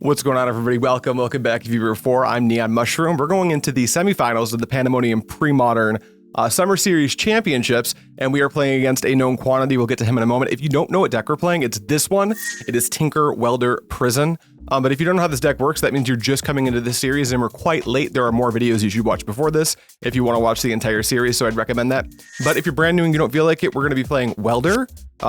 What's going on, everybody? Welcome back to viewer 4. I'm NeonMushroom. We're going into the semifinals of the Pandemonium Premodern Summer Series Championships, and we are playing against a known quantity. We'll get to him in a moment. If you don't know what deck we're playing, it's this one. It is Tinker, Welder, Prison. But if you don't know how this deck works, that means you're just coming into this series and we're quite late. There are more videos you should watch before this if you want to watch the entire series, so I'd recommend that. But if you're brand new and you don't feel like it, we're going to be playing Welder,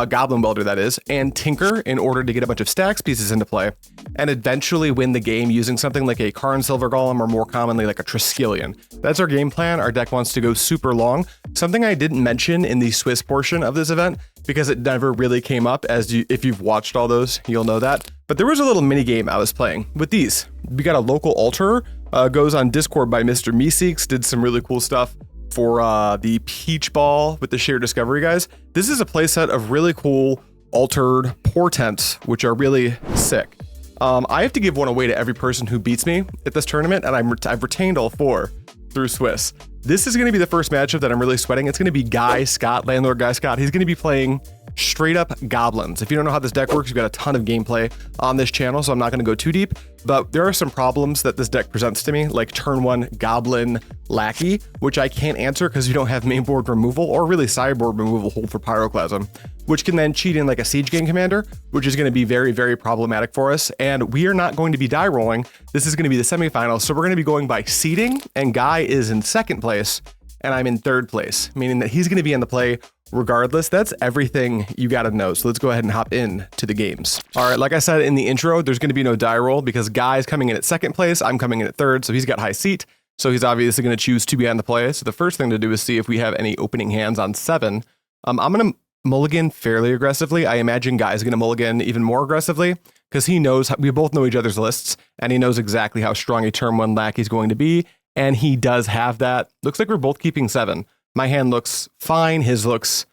Goblin Welder that is, and Tinker in order to get a bunch of stacks pieces into play and eventually win the game using something like a Karn Silver Golem or more commonly like a Triskelion. That's our game plan. Our deck wants to go super long. Something I didn't mention in the Swiss portion of this event because it never really came up, if you've watched all those, you'll know that. But there was a little mini game I was playing with these. We got a local altar, goes on Discord by Mr. Meeseeks, did some really cool stuff for the Peach Ball with the Shared Discovery guys. This is a playset of really cool altered portents, which are really sick. I have to give one away to every person who beats me at this tournament, and I've retained all 4 through Swiss. This is going to be the first matchup that I'm really sweating. It's going to be Guy Scott, Landlord Guy Scott. He's going to be playing straight up Goblins. If you don't know how this deck works, we've got a ton of gameplay on this channel, so I'm not going to go too deep, but there are some problems that this deck presents to me, like turn 1 Goblin Lackey, which I can't answer because you don't have mainboard removal or really sideboard removal hold for Pyroclasm, which can then cheat in like a Siege Gang Commander, which is going to be very, very problematic for us. And we are not going to be die rolling. This is going to be the semifinals, so we're going to be going by seeding, and Guy is in 2nd place, and I'm in 3rd place, meaning that he's going to be in the play regardless. That's everything you got to know. So let's go ahead and hop in to the games. All right, like I said in the intro, there's going to be no die roll because Guy's coming in at 2nd place. I'm coming in at 3rd, so he's got high seat. So he's obviously going to choose to be on the play. So the first thing to do is see if we have any opening hands on 7. I'm going to mulligan fairly aggressively. I imagine Guy's going to mulligan even more aggressively because he knows, we both know each other's lists, and he knows exactly how strong a turn 1 lackey's going to be. And he does have that. Looks like we're both keeping 7. My hand looks fine. His looks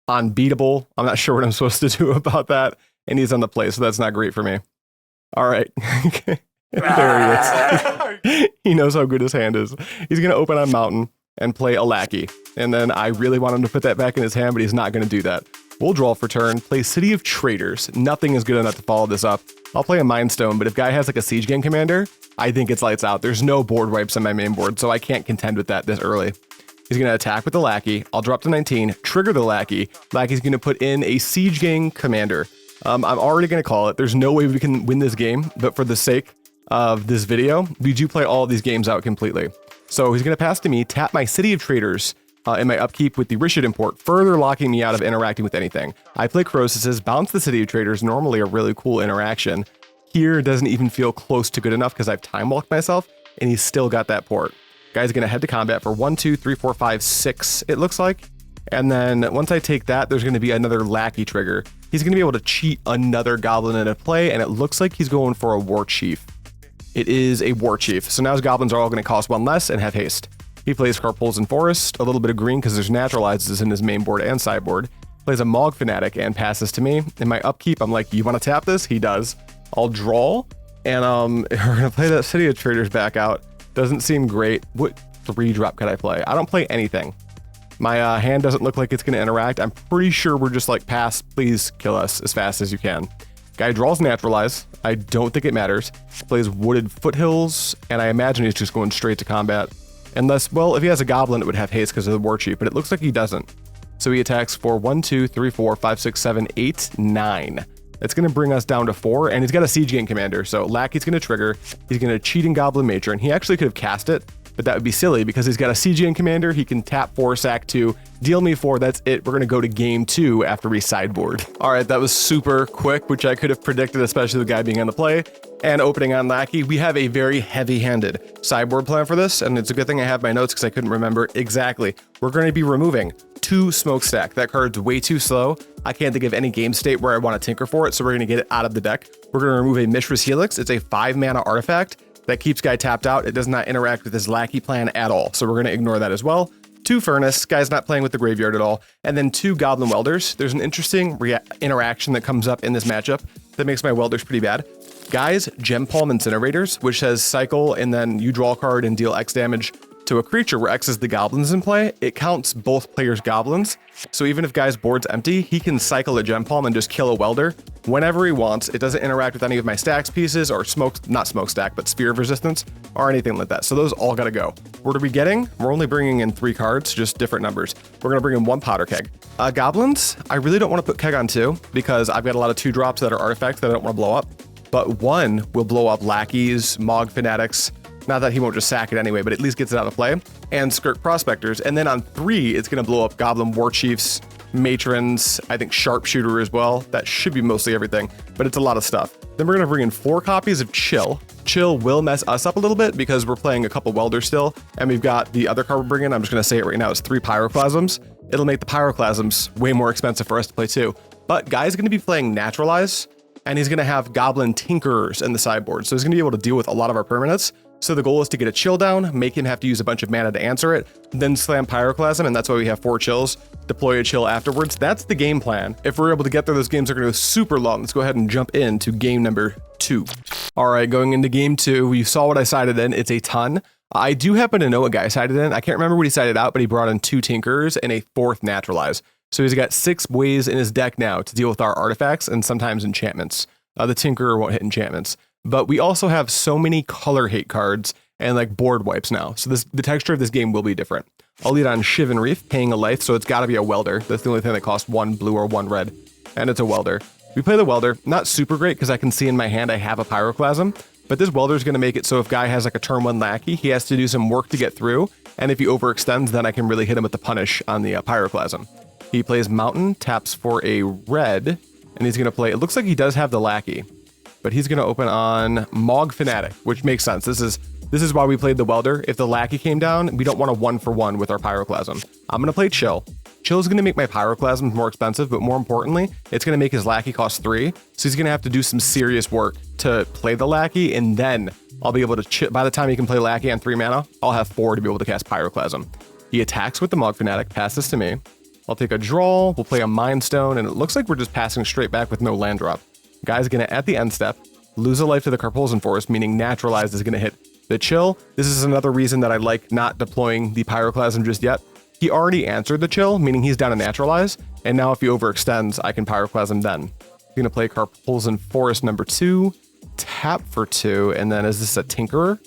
unbeatable. I'm not sure what I'm supposed to do about that. And he's on the play, so that's not great for me. All right. There he is. He knows how good his hand is. He's going to open on Mountain and play a lackey. And then I really want him to put that back in his hand, but he's not going to do that. We'll draw for turn, play City of Traitors. Nothing is good enough to follow this up. I'll play a Mind Stone, but if Guy has like a Siege Gang Commander, I think it's lights out. There's no board wipes on my main board, so I can't contend with that this early. He's going to attack with the Lackey. I'll drop to 19, trigger the Lackey. Lackey's going to put in a Siege Gang Commander. I'm already going to call it. There's no way we can win this game, but for the sake of this video, we do play all of these games out completely. So he's going to pass to me, tap my City of Traitors in my upkeep with the Rishadan Port, further locking me out of interacting with anything. I play Crosis, bounce the City of Traitors, normally a really cool interaction. Here doesn't even feel close to good enough because I've time walked myself, and he's still got that port. Guy's going to head to combat for 1, 2, 3, 4, 5, 6, it looks like. And then once I take that, there's going to be another Lackey trigger. He's going to be able to cheat another Goblin into play, and it looks like he's going for a War Chief. It is a War Chief. So now his Goblins are all going to cost 1 less and have haste. He plays Carpulzan Forest, a little bit of green because there's Naturalizes in his main board and sideboard. Plays a Mog Fanatic and passes to me. In my upkeep, I'm like, you want to tap this? He does. I'll draw, and we're going to play that City of Traitors back out. Doesn't seem great. What 3-drop could I play? I don't play anything. My hand doesn't look like it's going to interact. I'm pretty sure we're just like, pass, please kill us as fast as you can. Guy draws Naturalize. I don't think it matters. Plays Wooded Foothills, and I imagine he's just going straight to combat. Unless, well, if he has a Goblin, it would have haste because of the War Chief, but it looks like he doesn't. So he attacks for 1, 2, 3, 4, 5, 6, 7, 8, 9. That's going to bring us down to 4, and he's got a Siege Gang Commander, so Lackey's going to trigger. He's going to cheat in Goblin Matron. He actually could have cast it, but that would be silly because he's got a Siege Gang Commander. He can tap 4, sack 2, deal me 4. That's it. We're going to go to game 2 after we sideboard. All right, that was super quick, which I could have predicted, especially the guy being on the play and opening on Lackey. We have a very heavy-handed sideboard plan for this, and it's a good thing I have my notes because I couldn't remember exactly. We're going to be removing 2 Smokestack. That card's way too slow. I can't think of any game state where I want to tinker for it, so we're going to get it out of the deck. We're going to remove a Mishra's Helix. It's a 5-mana artifact that keeps Guy tapped out. It does not interact with his Lackey plan at all, so we're going to ignore that as well. 2 Furnace. Guy's not playing with the graveyard at all. And then 2 Goblin Welders. There's an interesting interaction that comes up in this matchup that makes my Welders pretty bad. Guy's Gem Palm Incinerators, which says cycle, and then you draw a card and deal X damage to to a creature where X is the goblins in play, it counts both players' goblins. So even if guy's board's empty, he can cycle a gem palm and just kill a welder whenever he wants. It doesn't interact with any of my stacks pieces or not smokestack, but sphere of resistance or anything like that. So those all gotta go. What are we getting? We're only bringing in 3 cards, just different numbers. We're gonna bring in 1 Powder Keg. Goblins, I really don't want to put Keg on 2 because I've got a lot of 2 drops that are artifacts that I don't want to blow up. But 1 will blow up lackeys, Mog fanatics. Not that he won't just sack it anyway, but at least gets it out of play. And Skirk prospectors. And then on 3, it's going to blow up Goblin war chiefs, matrons, I think sharpshooter as well. That should be mostly everything, but it's a lot of stuff. Then we're going to bring in 4 copies of Chill. Chill will mess us up a little bit because we're playing a couple welders still. And we've got the other card we're bringing, I'm just going to say it right now, is 3 Pyroclasms. It'll make the Pyroclasms way more expensive for us to play too. But Guy's going to be playing Naturalize, and he's going to have Goblin Tinkerers in the sideboard. So he's going to be able to deal with a lot of our permanents. So the goal is to get a chill down, make him have to use a bunch of mana to answer it, then slam Pyroclasm, and that's why we have 4 chills, deploy a chill afterwards. That's the game plan. If we're able to get there, those games are going to go super long. Let's go ahead and jump into game number 2. All right, going into game 2, you saw what I sided in. It's a ton. I do happen to know what Guy sided in. I can't remember what he sided out, but he brought in 2 Tinkerers and a 4th Naturalize. So he's got 6 ways in his deck now to deal with our artifacts and sometimes enchantments. The Tinkerer won't hit enchantments. But we also have so many color hate cards and like board wipes now. So the texture of this game will be different. I'll lead on Shivan Reef, paying a life, so it's got to be a welder. That's the only thing that costs 1 blue or 1 red, and it's a welder. We play the welder, not super great because I can see in my hand I have a Pyroclasm, but this welder is going to make it so if Guy has like a turn 1 lackey, he has to do some work to get through, and if he overextends, then I can really hit him with the punish on the Pyroclasm. He plays Mountain, taps for a red, and he's going to play, it looks like he does have the lackey, but he's going to open on Mog Fanatic, which makes sense. This is why we played the welder. If the lackey came down, we don't want a 1-for-1 with our Pyroclasm. I'm going to play Chill. Chill is going to make my Pyroclasms more expensive, but more importantly, it's going to make his lackey cost 3. So he's going to have to do some serious work to play the lackey, and then I'll be able to chill. By the time he can play lackey on 3 mana, I'll have 4 to be able to cast Pyroclasm. He attacks with the Mog Fanatic, passes to me. I'll take a draw, we'll play a Mind Stone, and it looks like we're just passing straight back with no land drop. Guy's going to, at the end step, lose a life to the Carpulsan Forest, meaning Naturalized is going to hit the Chill. This is another reason that I like not deploying the Pyroclasm just yet. He already answered the Chill, meaning he's down to Naturalize, and now if he overextends, I can Pyroclasm then. He's going to play Carpulsan Forest number 2, tap for 2, and then is this a Tinkerer?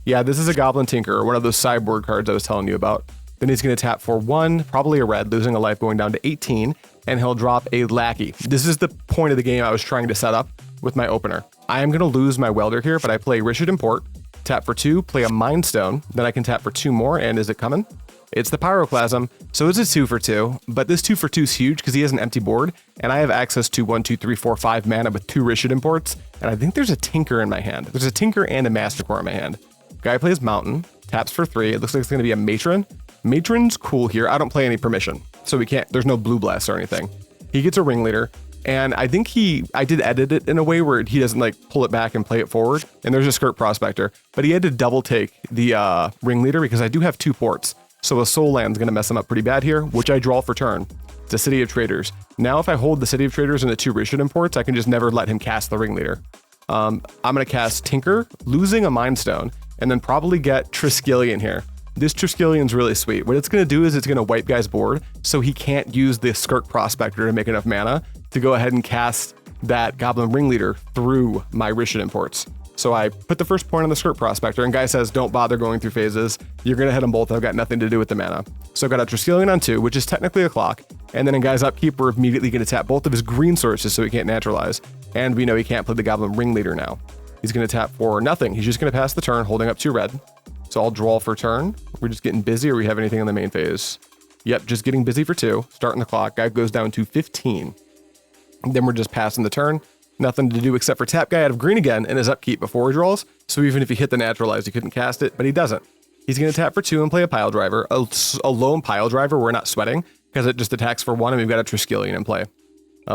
Yeah, this is a Goblin Tinkerer, one of those sideboard cards I was telling you about. Then he's going to tap for 1, probably a red, losing a life going down to 18, and he'll drop a lackey. This is the point of the game I was trying to set up with my opener. I am going to lose my welder here, but I play Rishadan Port, tap for 2, play a Mind Stone, then I can tap for 2 more, and is it coming? It's the Pyroclasm, so it's a 2 for 2, but this 2 for 2 is huge because he has an empty board, and I have access to 1, 2, 3, 4, 5 mana with 2 Rishadan Ports, and I think there's a Tinker in my hand. There's a Tinker and a Masticore in my hand. Guy plays Mountain, taps for 3, it looks like it's going to be a Matron. Matron's cool here. I don't play any permission, so we can't, there's no blue blast or anything. He gets a Ringleader, and I think I did edit it in a way where he doesn't like pull it back and play it forward, and there's a Skirt Prospector, but he had to double take the Ringleader because I do have 2 ports, so a Soul Land's going to mess him up pretty bad here, which I draw for turn. It's a City of Traitors. Now if I hold the City of Traitors and the 2 Rishadan Ports, I can just never let him cast the Ringleader. I'm going to cast Tinker, losing a Mind Stone, and then probably get Triskelion here. This Triskelion's really sweet. What it's going to do is it's going to wipe Guy's board, so he can't use the Skirk Prospector to make enough mana to go ahead and cast that Goblin Ringleader through my Rishadan Ports. So I put the first point on the Skirk Prospector, and Guy says, don't bother going through phases. You're going to hit them both. I've got nothing to do with the mana. So I got a Triskelion on 2, which is technically a clock, and then in Guy's upkeep, we're immediately going to tap both of his green sources so he can't naturalize, and we know he can't play the Goblin Ringleader now. He's going to tap for nothing. He's just going to pass the turn, holding up 2 red. So I'll draw for turn. We're just getting busy, or we have anything in the main phase? Yep, just getting busy for 2. Starting the clock. Guy goes down to 15. Then we're just passing the turn. Nothing to do except for tap Guy out of green again in his upkeep before he draws. So even if he hit the Naturalize, he couldn't cast it, but he doesn't. He's going to tap for 2 and play a Pile Driver. A lone Pile Driver we're not sweating because it just attacks for 1, and we've got a Triskelion in play.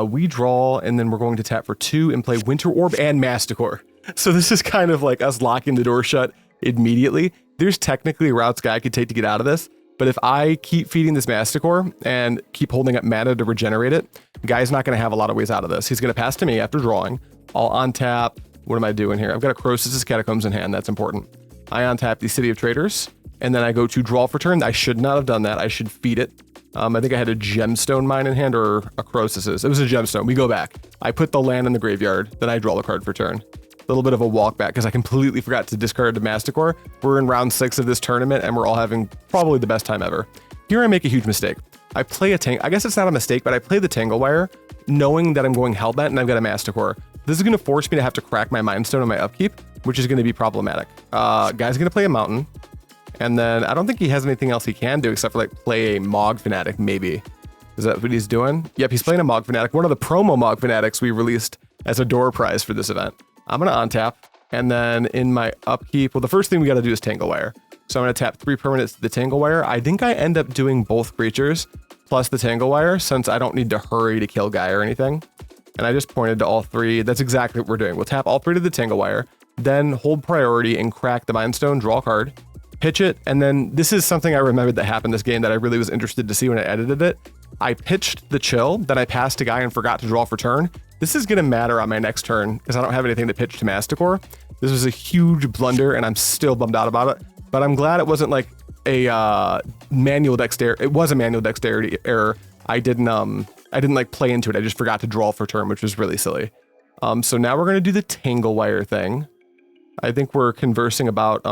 We draw, and then we're going to tap for 2 and play Winter Orb and Masticore. So this is kind of like us locking the door shut immediately. There's technically routes Guy could take to get out of this, but if I keep feeding this Masticore and keep holding up mana to regenerate it, Guy's not going to have a lot of ways out of this. He's going to pass to me after drawing. I'll untap. What am I doing here? I've got a Crosis' Catacombs in hand. That's important. I untap the City of Traitors, and then I go to draw for turn. I should not have done that. I should feed it. I think I had a Gemstone Mine in hand or a Crosis. It was a Gemstone. We go back. I put the land in the graveyard, then I draw the card for turn. A little bit of a walk back because I completely forgot to discard the Masticore. We're in round 6 of this tournament and we're all having probably the best time ever. Here I make a huge mistake. I play I guess it's not a mistake, but I play the Tangle Wire knowing that I'm going Hellbent and I've got a Masticore. This is going to force me to have to crack my Mind Stone on my upkeep, which is going to be problematic. Guy's going to play a Mountain. And then I don't think he has anything else he can do except for like play a Mog Fanatic, maybe. Is that what he's doing? Yep, he's playing a Mog Fanatic. One of the promo Mog Fanatics we released as a door prize for this event. I'm going to untap. And then in my upkeep, well, the first thing we got to do is Tangle Wire. So I'm going to tap 3 permanents to the Tangle Wire. I think I end up doing both creatures plus the Tangle Wire since I don't need to hurry to kill Guy or anything. And I just pointed to all 3. That's exactly what we're doing. We'll tap all 3 to the Tangle Wire, then hold priority and crack the Mind Stone, draw a card. Pitch it, and then this is something I remembered that happened this game that I really was interested to see when I edited it. I pitched the Chill, then I passed a Guy and forgot to draw for turn. This is going to matter on my next turn because I don't have anything to pitch to Masticore. This was a huge blunder and I'm still bummed out about it, but I'm glad it wasn't like a manual dexterity. It was a manual dexterity error. I didn't like play into it. I just forgot to draw for turn, which was really silly. So now we're going to do the Tangle Wire thing. I think we're conversing about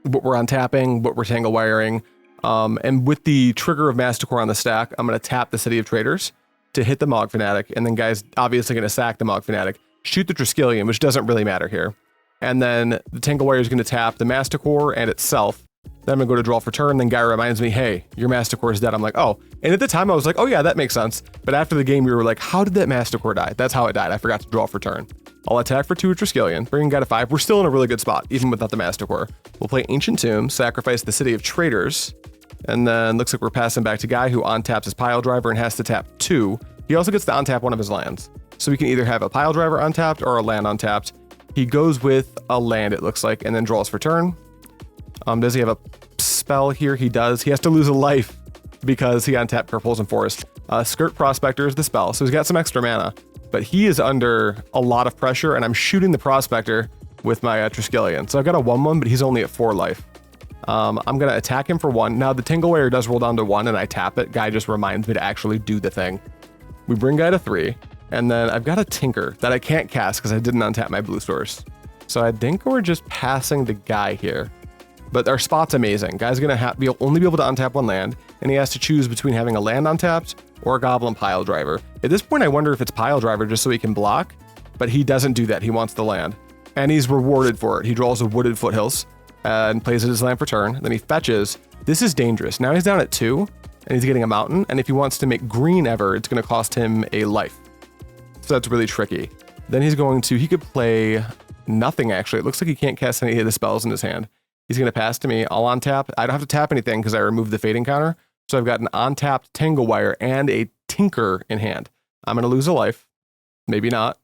what we're untapping, what we're Tangle Wiring. And with the trigger of Masticore on the stack, I'm going to tap the City of Traitors to hit the Mog Fanatic. And then Guy's obviously going to sack the Mog Fanatic, shoot the Triskelion, which doesn't really matter here. And then the Tangle Wire is going to tap the Masticore and itself. Then I'm going to go to draw for turn. Then Guy reminds me, hey, your Masticore is dead. I'm like, oh. And at the time I was like, oh yeah, that makes sense. But after the game, we were like, how did that Masticore die? That's how it died. I forgot to draw for turn. I'll attack for 2 with Triskelion, bringing Guy to 5. We're still in a really good spot, even without the Masticore. We'll play Ancient Tomb, sacrifice the City of Traitors, and then looks like we're passing back to Guy, who untaps his Pile Driver and has to tap 2. He also gets to untap one of his lands. So we can either have a Pile Driver untapped or a land untapped. He goes with a land, it looks like, and then draws for turn. Does he have a spell here? He does. He has to lose a life because he untapped Purples and Forest. Skirt Prospector is the spell, so he's got some extra mana. But he is under a lot of pressure, and I'm shooting the Prospector with my Triskelion. So I've got a 1/1, but he's only at 4 life. I'm going to attack him for 1. Now, the Tangle Wire does roll down to 1, and I tap it. Guy just reminds me to actually do the thing. We bring Guy to 3, and then I've got a Tinker that I can't cast because I didn't untap my blue source. So I think we're just passing the Guy here. But our spot's amazing. Guy's going to only be able to untap 1 land, and he has to choose between having a land untapped or a Goblin Pile Driver. At this point, I wonder if it's Pile Driver just so he can block, but he doesn't do that. He wants the land, and he's rewarded for it. He draws a Wooded Foothills and plays it as land for turn. Then he fetches. This is dangerous. Now he's down at 2, and he's getting a mountain, and if he wants to make green ever, it's going to cost him a life. So that's really tricky. Then he's going to, he could play nothing, actually. It looks like he can't cast any of the spells in his hand. He's going to pass to me. I'll untap. I don't have to tap anything because I removed the fading counter. So I've got an untapped Tangle Wire and a Tinker in hand. I'm going to lose a life. Maybe not.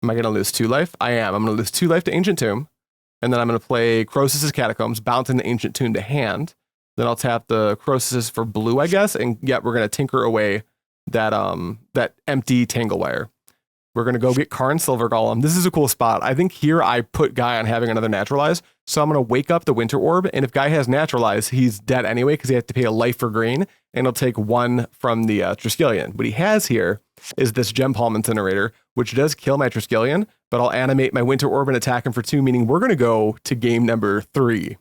Am I going to lose 2 life? I am. I'm going to lose 2 life to Ancient Tomb. And then I'm going to play Crosis' Catacombs, bouncing the Ancient Tomb to hand. Then I'll tap the Crosis for blue, I guess. And yeah, we're going to Tinker away that empty Tangle Wire. We're going to go get Karn Silver Golem. This is a cool spot. I think here I put Guy on having another Naturalize. So I'm going to wake up the Winter Orb. And if Guy has Naturalize, he's dead anyway because he has to pay a life for green. And he'll take 1 from the Triskelion. What he has here is this Gem Palm Incinerator, which does kill my Triskelion. But I'll animate my Winter Orb and attack him for 2, meaning we're going to go to game number 3.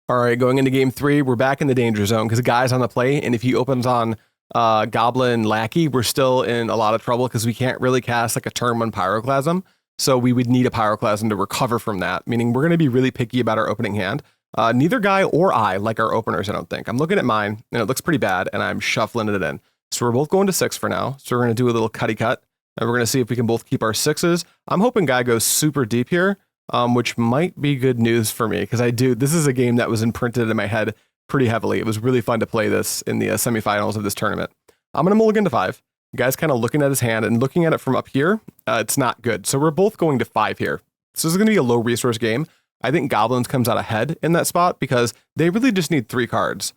All right, going into game 3, we're back in the danger zone because Guy's on the play. And if he opens on Goblin Lackey, we're still in a lot of trouble because we can't really cast like a turn 1 Pyroclasm. So we would need a Pyroclasm to recover from that, meaning we're going to be really picky about our opening hand. Neither Guy or I like our openers, I don't think. I'm looking at mine, and it looks pretty bad, and I'm shuffling it in. So we're both going to 6 for now. So we're going to do a little cutty cut, and we're going to see if we can both keep our 6s. I'm hoping Guy goes super deep here, which might be good news for me, because this is a game that was imprinted in my head pretty heavily. It was really fun to play this in the semifinals of this tournament. I'm going to mulligan to 5. Guy's kind of looking at his hand and looking at it from up here. It's not good. So we're both going to 5 here. So this is going to be a low resource game. I think Goblins comes out ahead in that spot because they really just need 3 cards.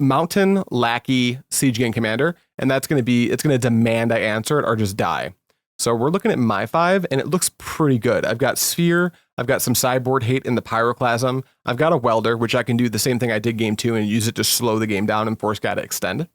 Mountain, Lackey, Siege Gang Commander. And it's going to demand I answer it or just die. So we're looking at my 5, and it looks pretty good. I've got Sphere, I've got some sideboard hate in the Pyroclasm, I've got a Welder, which I can do the same thing I did game 2 and use it to slow the game down and force Guy to extend.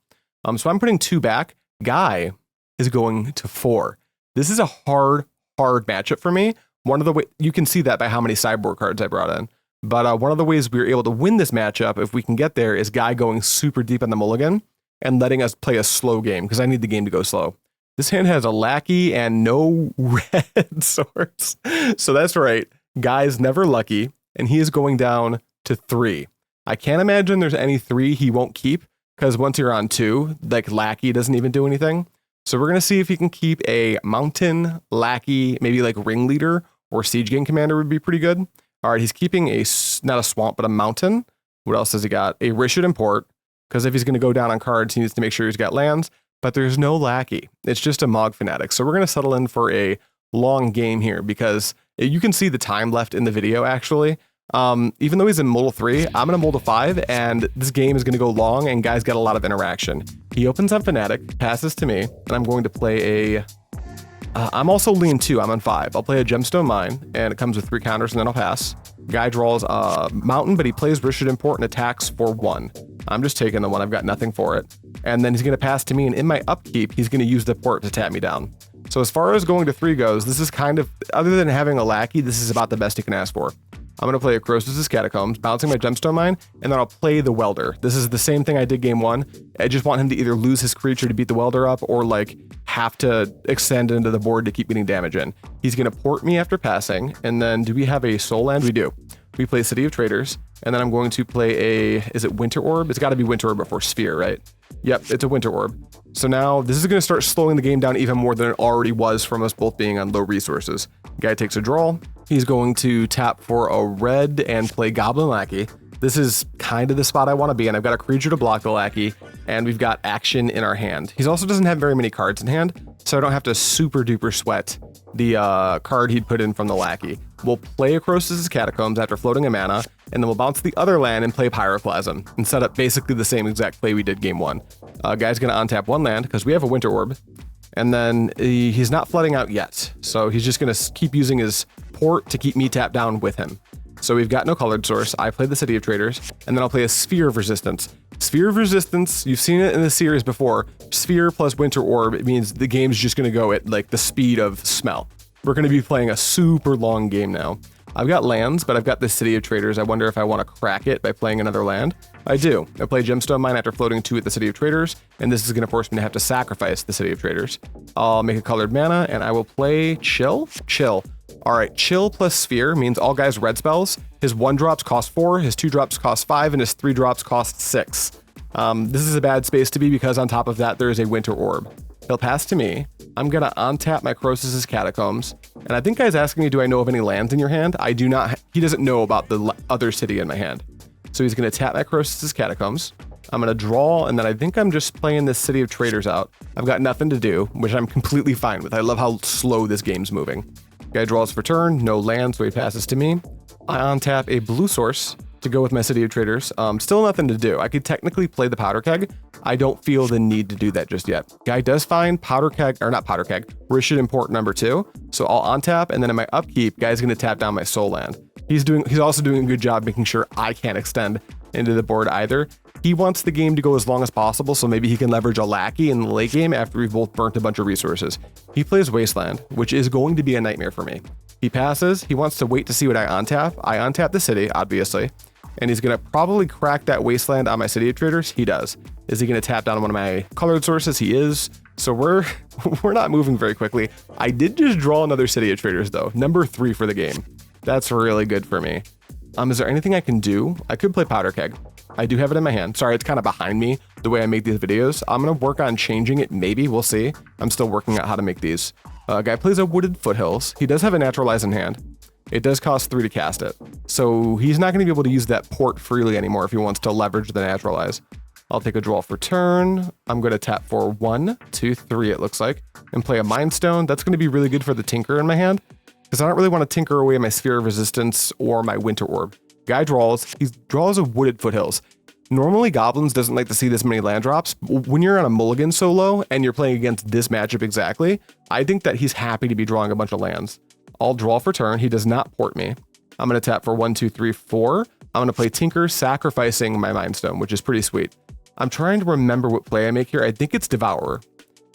So I'm putting 2 back. Guy is going to 4. This is a hard matchup for me. One of the ways, you can see that by how many sideboard cards I brought in. But one of the ways we were able to win this matchup, if we can get there, is Guy going super deep on the mulligan and letting us play a slow game, because I need the game to go slow. This hand has a Lackey and no red swords. So that's right. Guy's never lucky, and he is going down to 3. I can't imagine there's any 3 he won't keep, because once you're on 2, like Lackey doesn't even do anything. So we're going to see if he can keep a Mountain, Lackey, maybe like Ringleader or Siege Gang Commander would be pretty good. All right, he's keeping not a Swamp, but a Mountain. What else has he got? A Rishadan Port, because if he's going to go down on cards, he needs to make sure he's got lands. But there's no Lackey. It's just a Mog Fanatic. So we're going to settle in for a long game here, because you can see the time left in the video, actually. Even though he's in Modal 3, I'm in a Modal 5, and this game is going to go long, and Guy's got a lot of interaction. He opens on Fanatic, passes to me, and I'm going to play a... I'm also lean 2, I'm on 5. I'll play a Gemstone Mine, and it comes with 3 counters, and then I'll pass. Guy draws a Mountain, but he plays Rishadan Port and attacks for 1. I'm just taking the 1, I've got nothing for it. And then he's going to pass to me, and in my upkeep, he's going to use the Port to tap me down. So as far as going to 3 goes, this is kind of, other than having a Lackey, this is about the best you can ask for. I'm going to play a Crosis' Catacombs, bouncing my Gemstone Mine, and then I'll play the Welder. This is the same thing I did game 1. I just want him to either lose his creature to beat the Welder up, or like have to extend into the board to keep getting damage in. He's going to port me after passing, and then do we have a Soul Land? We do. We play City of Traitors, and then I'm going to play a, is it Winter Orb? It's got to be Winter Orb before Sphere, right? Yep, it's a Winter Orb. So now this is going to start slowing the game down even more than it already was from us both being on low resources. Guy takes a draw. He's going to tap for a red and play Goblin Lackey. This is kind of the spot I want to be in. I've got a creature to block the Lackey, and we've got action in our hand. He also doesn't have very many cards in hand, so I don't have to super duper sweat the card he'd put in from the Lackey. We'll play a Crosis' Catacombs after floating a mana, and then we'll bounce the other land and play Pyroclasm, and set up basically the same exact play we did game 1. Guy's going to untap 1 land, because we have a Winter Orb, and then he's not flooding out yet, so he's just going to keep using his Port to keep me tapped down with him. So we've got no colored source. I play the City of Traitors, and then I'll play a Sphere of Resistance. Sphere of Resistance, you've seen it in the series before. Sphere plus Winter Orb, it means the game's just going to go at like the speed of smell. We're going to be playing a super long game now. I've got lands, but I've got the City of Traitors. I wonder if I want to crack it by playing another land. I do. I play Gemstone Mine after floating 2 at the City of Traitors, and this is going to force me to have to sacrifice the City of Traitors. I'll make a colored mana, and I will play Chill. All right, Chill plus Sphere means all Guy's red spells. His 1-drops cost 4, his 2-drops cost 5, and his 3-drops cost 6. This is a bad space to be, because on top of that, there is a Winter Orb. He'll pass to me. I'm going to untap my Crosis' Catacombs. And I think Guy's asking me, do I know of any lands in your hand? I do not. He doesn't know about the other city in my hand. So he's going to tap my Crosis' Catacombs. I'm going to draw, and then I think I'm just playing this City of Traitors out. I've got nothing to do, which I'm completely fine with. I love how slow this game's moving. Guy draws for turn, no land, so he passes to me. I untap a blue source to go with my City of Traitors. Still nothing to do. I could technically play the Powder Keg. I don't feel the need to do that just yet. Guy does find Powder Keg, or not Powder Keg, Rishadan Port number 2. So I'll untap, and then in my upkeep, Guy's going to tap down my Soul Land. He's also doing a good job making sure I can't extend into the board either. He wants the game to go as long as possible, so maybe he can leverage a Lackey in the late game after we've both burnt a bunch of resources. He plays Wasteland, which is going to be a nightmare for me. He passes. He wants to wait to see what I untap. I untap the city, obviously, and he's going to probably crack that Wasteland on my City of Traitors. He does. Is he going to tap down one of my colored sources? He is. So we're not moving very quickly. I did just draw another City of Traitors, though. Number 3 for the game. That's really good for me. Is there anything I can do? I could play Powder Keg. I do have it in my hand. Sorry, it's kind of behind me the way I make these videos. I'm going to work on changing it. Maybe. We'll see. I'm still working out how to make these. Guy plays a Wooded Foothills. He does have a Naturalize in hand. It does cost 3 to cast it. So he's not going to be able to use that port freely anymore if he wants to leverage the Naturalize. I'll take a draw for turn. I'm going to tap for 1, 2, 3, it looks like, and play a Mind Stone. That's going to be really good for the Tinker in my hand, because I don't really want to tinker away my Sphere of Resistance or my Winter Orb. Guy draws. He draws a Wooded Foothills. Normally, Goblins doesn't like to see this many land drops. When you're on a mulligan solo and you're playing against this matchup exactly, I think that he's happy to be drawing a bunch of lands. I'll draw for turn. He does not port me. I'm going to tap for 1, 2, 3, 4. I'm going to play Tinker, sacrificing my Mind Stone, which is pretty sweet. I'm trying to remember what play I make here. I think it's Devourer.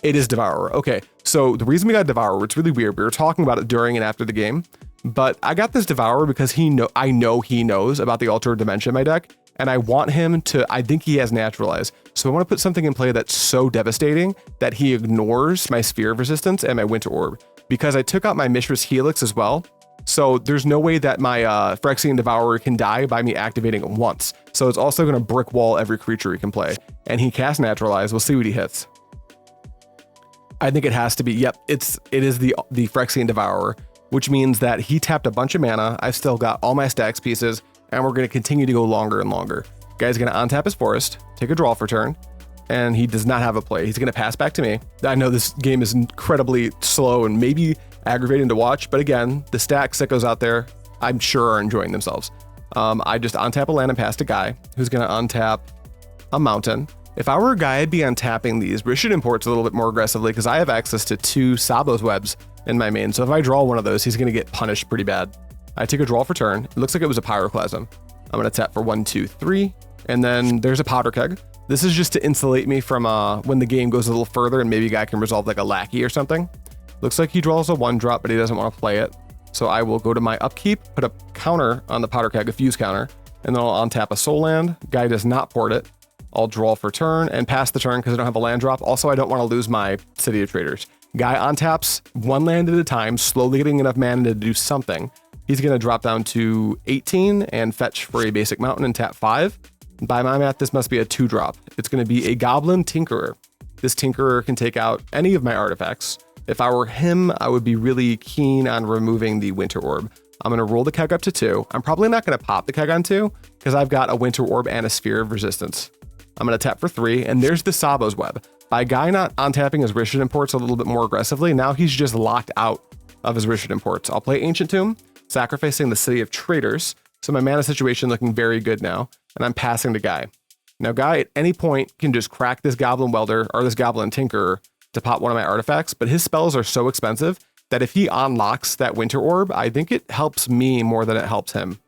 It is Devourer. Okay, so the reason we got Devourer, it's really weird. We were talking about it during and after the game, but I got this Devourer because I know he knows about the Altar of Dementia in my deck, and I want him to, I think he has Naturalize. So I want to put something in play that's so devastating that he ignores my Sphere of Resistance and my Winter Orb, because I took out my Mishra's Helix as well. So there's no way that my Phyrexian Devourer can die by me activating it once. So it's also going to brick wall every creature he can play. And he casts Naturalize. We'll see what he hits. I think it has to be, yep, it is the Phyrexian Devourer, which means that he tapped a bunch of mana. I've still got all my stacks pieces, and we're going to continue to go longer and longer. Guy's going to untap his forest, take a draw for turn, and he does not have a play. He's going to pass back to me. I know this game is incredibly slow and maybe aggravating to watch, but again, the stack sickos out there, I'm sure, are enjoying themselves. I just untap a land and pass to Guy, who's going to untap a mountain. If I were a Guy, I'd be untapping these Rishadan Ports a little bit more aggressively because I have access to 2 Tsabo's webs in my main. So if I draw one of those, he's going to get punished pretty bad. I take a draw for turn. It looks like it was a Pyroclasm. I'm going to tap for 1, 2, 3, and then there's a Powder Keg. This is just to insulate me from when the game goes a little further and maybe a guy can resolve like a Lackey or something. Looks like he draws a 1-drop, but he doesn't want to play it. So I will go to my upkeep, put a counter on the Powder Keg, a fuse counter, and then I'll untap a soul land. Guy does not port it. I'll draw for turn and pass the turn because I don't have a land drop. Also, I don't want to lose my City of Traitors. Guy untaps 1 land at a time, slowly getting enough mana to do something. He's going to drop down to 18 and fetch for a basic mountain and tap 5. By my math, this must be a 2-drop. It's going to be a Goblin Tinkerer. This Tinkerer can take out any of my artifacts. If I were him, I would be really keen on removing the Winter Orb. I'm going to roll the keg up to 2. I'm probably not going to pop the keg on 2 because I've got a Winter Orb and a Sphere of Resistance. I'm going to tap for 3, and there's the Tsabo's web. By Guy not untapping his Rishadan Ports a little bit more aggressively, now he's just locked out of his Rishadan Ports. I'll play Ancient Tomb, sacrificing the City of Traitors. So my mana situation looking very good now, and I'm passing to Guy. Now Guy at any point can just crack this Goblin Welder or this Goblin Tinkerer to pop one of my artifacts, but his spells are so expensive that if he unlocks that Winter Orb, I think it helps me more than it helps him.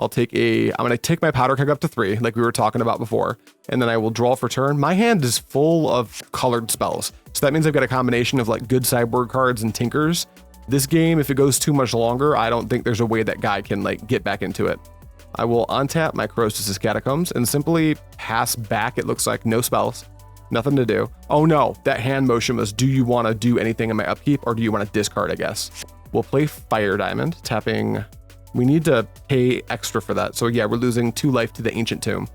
I'm going to take my Powder Keg up to 3, like we were talking about before, and then I will draw for turn. My hand is full of colored spells, so that means I've got a combination of like good sideboard cards and Tinkers. This game, if it goes too much longer, I don't think there's a way that Guy can like get back into it. I will untap my Crosis' Catacombs and simply pass back. It looks like no spells, nothing to do. Oh no, that hand motion was, do you want to do anything in my upkeep or do you want to discard, I guess? We'll play Fire Diamond, tapping. We need to pay extra for that. So yeah, we're losing 2 life to the Ancient Tomb.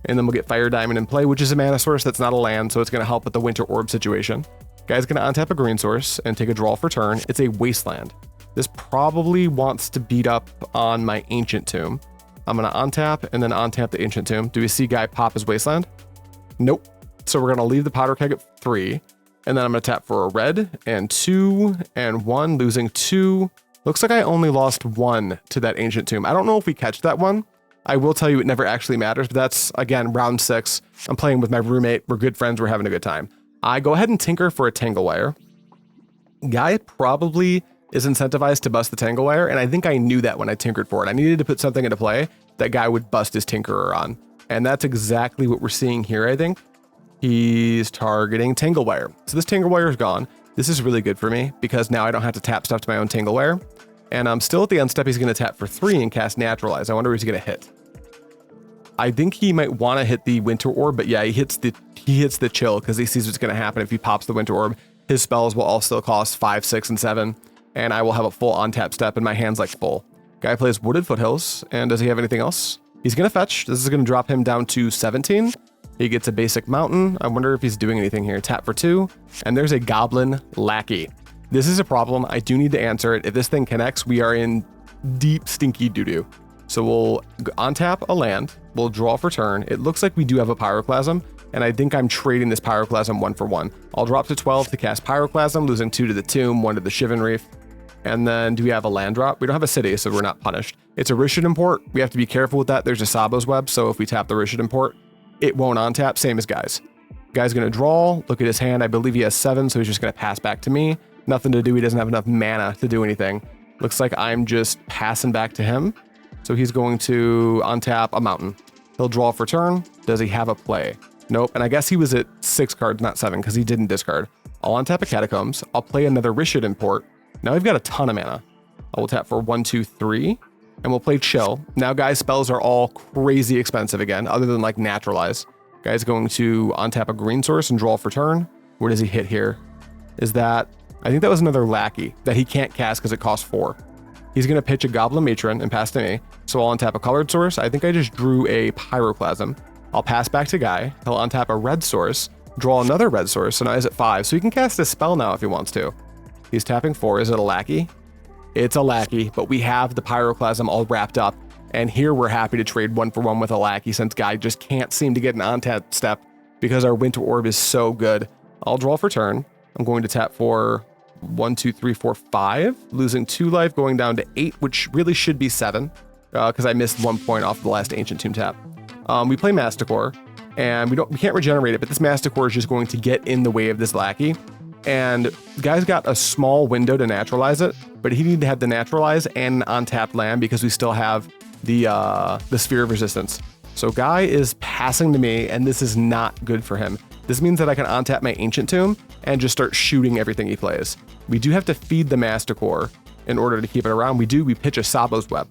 And then we'll get Fire Diamond in play, which is a mana source that's not a land, so it's going to help with the Winter Orb situation. Guy's going to untap a green source and take a draw for turn. It's a Wasteland. This probably wants to beat up on my Ancient Tomb. I'm going to untap and then untap the Ancient Tomb. Do we see Guy pop his Wasteland? Nope. So we're going to leave the Powder Keg at 3. And then I'm going to tap for a red and 2 and 1, losing 2. Looks like I only lost 1 to that Ancient Tomb. I don't know if we catch that one. I will tell you it never actually matters, but that's, again, round 6. I'm playing with my roommate. We're good friends. We're having a good time. I go ahead and tinker for a Tangle Wire. Guy probably is incentivized to bust the Tangle Wire, and I think I knew that when I tinkered for it. I needed to put something into play that Guy would bust his Tinkerer on, and that's exactly what we're seeing here, I think. He's targeting Tangle Wire. So this Tangle Wire is gone. This is really good for me because now I don't have to tap stuff to my own Tangle Wire. And I'm still at the end step. He's going to tap for 3 and cast Naturalize. I wonder if he's going to hit. I think he might want to hit the Winter Orb, but yeah, he hits the chill because he sees what's going to happen if he pops the Winter Orb. His spells will all still cost 5, 6, and 7, and I will have a full on-tap step, and my hand's like full. Guy plays Wooded Foothills, and does he have anything else? He's going to fetch. This is going to drop him down to 17. He gets a basic mountain. I wonder if he's doing anything here. Tap for 2, and there's a Goblin Lackey. This is a problem. I do need to answer it. If this thing connects, we are in deep, stinky doo-doo. So we'll untap a land. We'll draw for turn. It looks like we do have a Pyroclasm, and I think I'm trading this Pyroclasm 1 for 1. I'll drop to 12 to cast Pyroclasm, losing 2 to the Tomb, 1 to the Shivan Reef. And then do we have a land drop? We don't have a city, so we're not punished. It's a Rishadan Port. We have to be careful with that. There's a Tsabo's web, so if we tap the Rishadan Port, it won't untap, same as Guy's. Guy's gonna draw, look at his hand, I believe he has 7, so he's just gonna pass back to me. Nothing to do, he doesn't have enough mana to do anything. Looks like I'm just passing back to him. So he's going to untap a mountain. He'll draw for turn. Does he have a play? Nope, and I guess he was at 6 cards, not 7, because he didn't discard. I'll untap a Catacombs, I'll play another Rishadan Port. Now we've got a ton of mana. I will tap for 1, 2, 3, and we'll play Chill. Now Guy's spells are all crazy expensive again, other than like Naturalize. Guy's going to untap a green source and draw for turn. Where does he hit here? Is that, I think that was another Lackey that he can't cast because it costs 4. He's going to pitch a Goblin Matron and pass to me. So I'll untap a colored source. I think I just drew a Pyroclasm. I'll pass back to Guy. He'll untap a red source, draw another red source. So now he's at 5. So he can cast a spell now if he wants to. He's tapping 4. Is it a Lackey? It's a Lackey, but we have the Pyroclasm all wrapped up. And here we're happy to trade 1 for 1 with a Lackey since Guy just can't seem to get an untap step because our Winter Orb is so good. I'll draw for turn. I'm going to tap for 1, 2, 3, 4, 5, losing 2 life, going down to 8, which really should be 7 because I missed 1 point off the last Ancient Tomb tap. We play Masticore, and we can't regenerate it, but this Masticore is just going to get in the way of this Lackey. And the guy's got a small window to naturalize it, but he needs to have the naturalize and an untapped land because we still have the Sphere of Resistance. So Guy is passing to me, and this is not good for him. This means that I can untap my Ancient Tomb and just start shooting everything he plays. We do have to feed the Masticore in order to keep it around. We pitch a Tsabo's Web.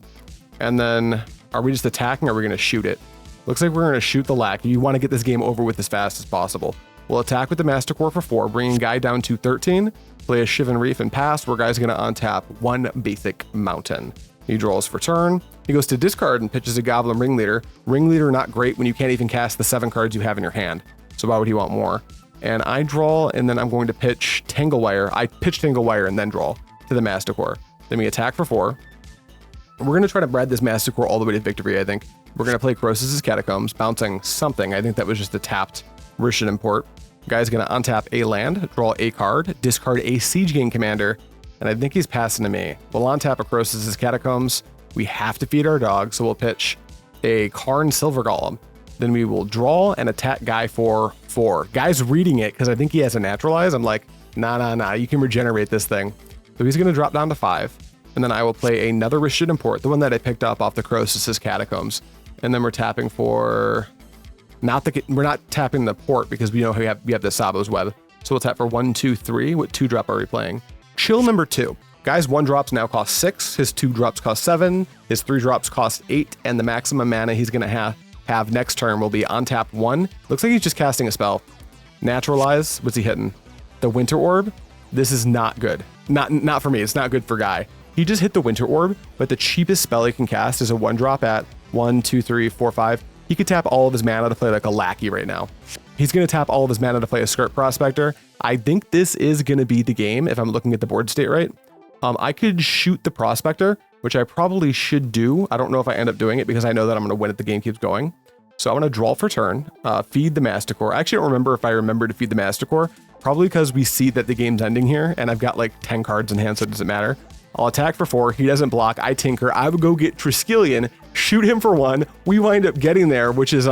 And then, are we just attacking or are we going to shoot it? Looks like we're going to shoot the Lackey. You want to get this game over with as fast as possible. We'll attack with the Masticore for 4, bringing Guy down to 13, play a Shivan Reef and pass, where Guy's going to untap 1 basic mountain. He draws for turn. He goes to discard and pitches a Goblin Ringleader. Ringleader not great when you can't even cast the 7 cards you have in your hand. So why would he want more? And I draw, and then I'm going to pitch Tangle Wire. I pitch Tangle Wire and then draw to the Masticore. Then we attack for 4. We're going to try to brad this Masticore all the way to victory, I think. We're going to play Crosis' Catacombs, bouncing something. I think that was just a tapped Rishadan Port. Guy's going to untap a land, draw a card, discard a Siege Gang Commander, and I think he's passing to me. We'll untap a Crosis' Catacombs. We have to feed our dog, so we'll pitch a Karn Silver Golem. Then we will draw and attack Guy for 4. Guy's reading it because I think he has a naturalize. I'm like, nah, you can regenerate this thing. So he's going to drop down to 5. And then I will play another Rishadan Port, the one that I picked up off the Crosis' Catacombs. And then we're tapping for... we're not tapping the port because we know we have the Tsabo's Web. So we'll tap for 1, 2, 3. What 2 drop are we playing? Chill number 2. Guy's 1 drops now cost 6. His 2 drops cost 7. His 3 drops cost 8. And the maximum mana he's going to have next turn will be untap 1. Looks like he's just casting a spell. Naturalize. What's he hitting? The Winter Orb. This is not good. Not for me. It's not good for Guy. He just hit the Winter Orb, but the cheapest spell he can cast is a 1 drop at 1, 2, 3, 4, 5. He could tap all of his mana to play like a Lackey right now. He's going to tap all of his mana to play a Skirt Prospector. I think this is going to be the game if I'm looking at the board state right. I could shoot the Prospector, which I probably should do. I don't know if I end up doing it because I know that I'm going to win if the game keeps going. So I'm going to draw for turn, feed the Masticore. I actually don't remember if I remember to feed the Masticore, probably because we see that the game's ending here and I've got like 10 cards in hand, so it doesn't matter. I'll attack for 4. He doesn't block. I tinker. I would go get Triskelion, shoot him for 1. We wind up getting there, which is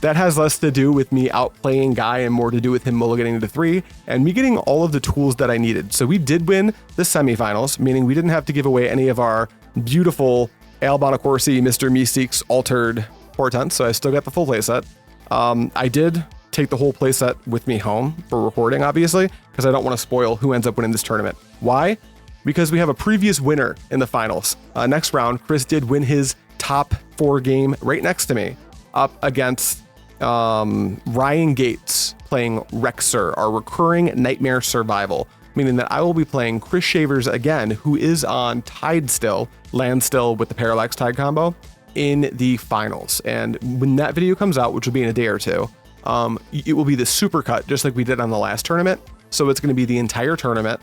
that has less to do with me outplaying Guy and more to do with him mulliganing to 3 and me getting all of the tools that I needed. So we did win the semifinals, meaning we didn't have to give away any of our beautiful Albana Corsi, Mr. Meeseeks altered portents. So I still got the full playset. I did take the whole playset with me home for recording, obviously, because I don't want to spoil who ends up winning this tournament. Why? Because we have a previous winner in the finals. Next round, Chris did win his top 4 game right next to me up against Ryan Gates playing Rexer, our recurring Nightmare Survival, meaning that I will be playing Chris Shavers again, who is on Tide still, land still with the Parallax Tide combo in the finals. And when that video comes out, which will be in a day or 2, it will be the supercut, just like we did on the last tournament. So it's going to be the entire tournament.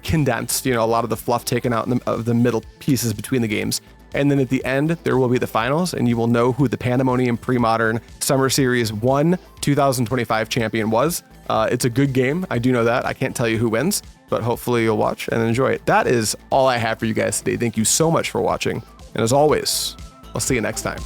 Condensed, a lot of the fluff taken out of the middle pieces between the games. And then at the end, there will be the finals, and you will know who the Pandemonium Premodern Summer Series 1 2025 champion was. It's a good game. I do know that. I can't tell you who wins, but hopefully you'll watch and enjoy it. That is all I have for you guys today. Thank you so much for watching. And as always, I'll see you next time.